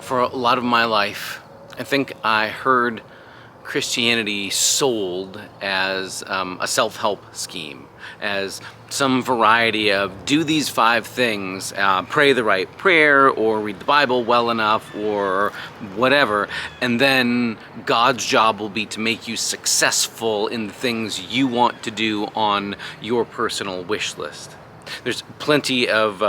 For a lot of my life, I think I heard Christianity sold as a self-help scheme, as some variety of do these 5 things, pray the right prayer, or read the Bible well enough, or whatever, and then God's job will be to make you successful in the things you want to do on your personal wish list. There's plenty of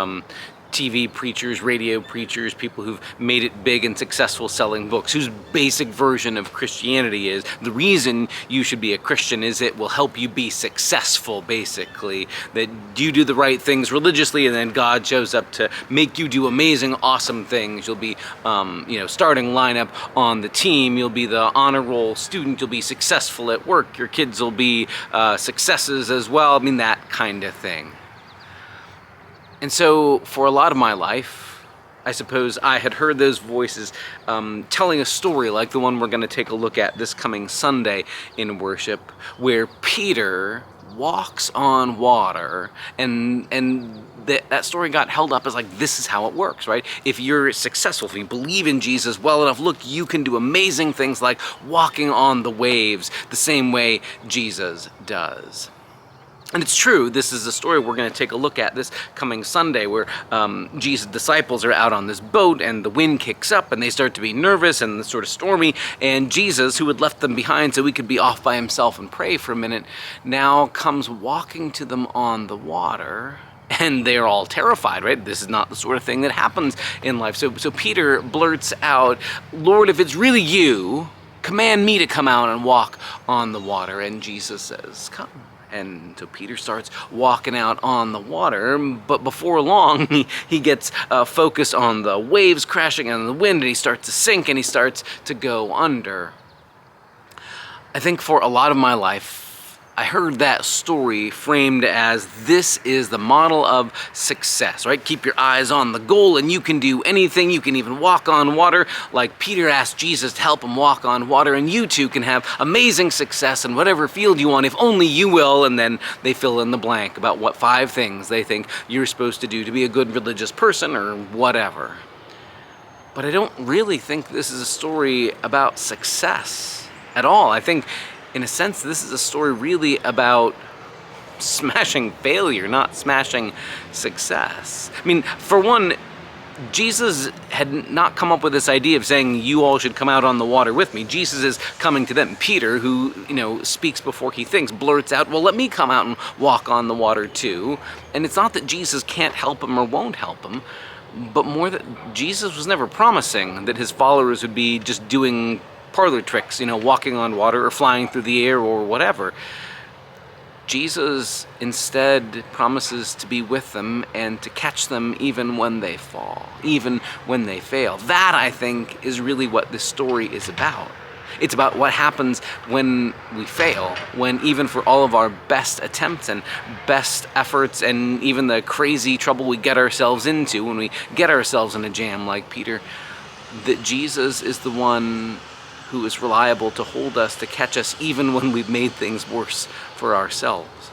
TV preachers, radio preachers, people who've made it big and successful selling books, whose basic version of Christianity is the reason you should be a Christian is it will help you be successful, basically. That you do the right things religiously and then God shows up to make you do amazing, awesome things. You'll be, starting lineup on the team. You'll be the honor roll student. You'll be successful at work. Your kids will be successes as well. I mean, that kind of thing. And so for a lot of my life, I suppose I had heard those voices telling a story like the one we're going to take a look at this coming Sunday in worship, where Peter walks on water, and that story got held up as like, this is how it works, right? If you're successful, if you believe in Jesus well enough, look, you can do amazing things like walking on the waves the same way Jesus does. And it's true, this is a story we're going to take a look at this coming Sunday, where Jesus' disciples are out on this boat and the wind kicks up and they start to be nervous and it's sort of stormy, and Jesus, who had left them behind so he could be off by himself and pray for a minute, now comes walking to them on the water, and they're all terrified, right? This is not the sort of thing that happens in life. So Peter blurts out, "Lord, if it's really you, command me to come out and walk on the water." And Jesus says, "Come." And so Peter starts walking out on the water, but before long, he gets focused on the waves crashing and the wind, and he starts to sink, and he starts to go under. I think for a lot of my life, I heard that story framed as this is the model of success, right? Keep your eyes on the goal and you can do anything. You can even walk on water like Peter asked Jesus to help him walk on water, and you too can have amazing success in whatever field you want if only you will. And then they fill in the blank about what 5 things they think you're supposed to do to be a good religious person or whatever. But I don't really think this is a story about success at all. I think in a sense, this is a story really about smashing failure, not smashing success. I mean, for one, Jesus had not come up with this idea of saying, you all should come out on the water with me. Jesus is coming to them. Peter, who, speaks before he thinks, blurts out, well, let me come out and walk on the water too. And it's not that Jesus can't help him or won't help him, but more that Jesus was never promising that his followers would be just doing parlor tricks, walking on water or flying through the air or whatever. Jesus instead promises to be with them and to catch them even when they fall, even when they fail. That, I think, is really what this story is about. It's about what happens when we fail, when even for all of our best attempts and best efforts and even the crazy trouble we get ourselves into when we get ourselves in a jam like Peter, that Jesus is the one who is reliable to hold us, to catch us even when we've made things worse for ourselves.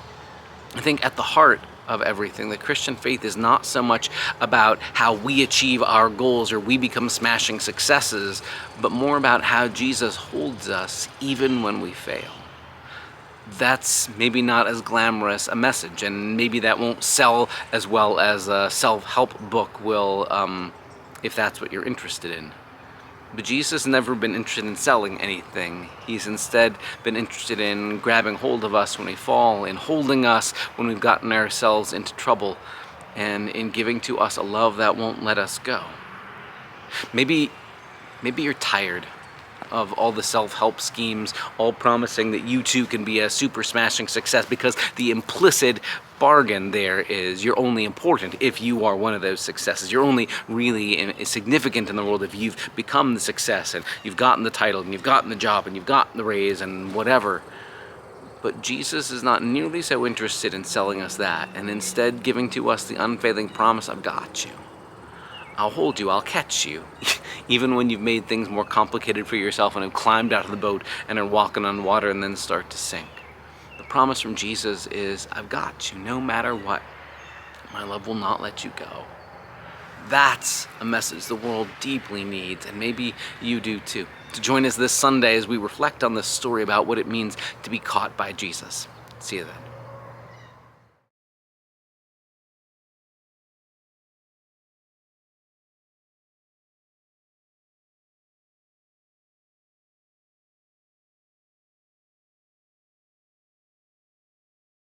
I think at the heart of everything, the Christian faith is not so much about how we achieve our goals or we become smashing successes, but more about how Jesus holds us even when we fail. That's maybe not as glamorous a message, and maybe that won't sell as well as a self-help book will, if that's what you're interested in. But Jesus has never been interested in selling anything. He's instead been interested in grabbing hold of us when we fall, in holding us when we've gotten ourselves into trouble, and in giving to us a love that won't let us go. Maybe you're tired of all the self-help schemes, all promising that you too can be a super smashing success, because the implicit bargain there is you're only important if you are one of those successes. You're only really significant in the world if you've become the success and you've gotten the title and you've gotten the job and you've gotten the raise and whatever. But Jesus is not nearly so interested in selling us that, and instead giving to us the unfailing promise, I've got you. I'll hold you, I'll catch you, even when you've made things more complicated for yourself and have climbed out of the boat and are walking on water and then start to sink. The promise from Jesus is, I've got you no matter what. My love will not let you go. That's a message the world deeply needs, and maybe you do too. To join us this Sunday as we reflect on this story about what it means to be caught by Jesus. See you then.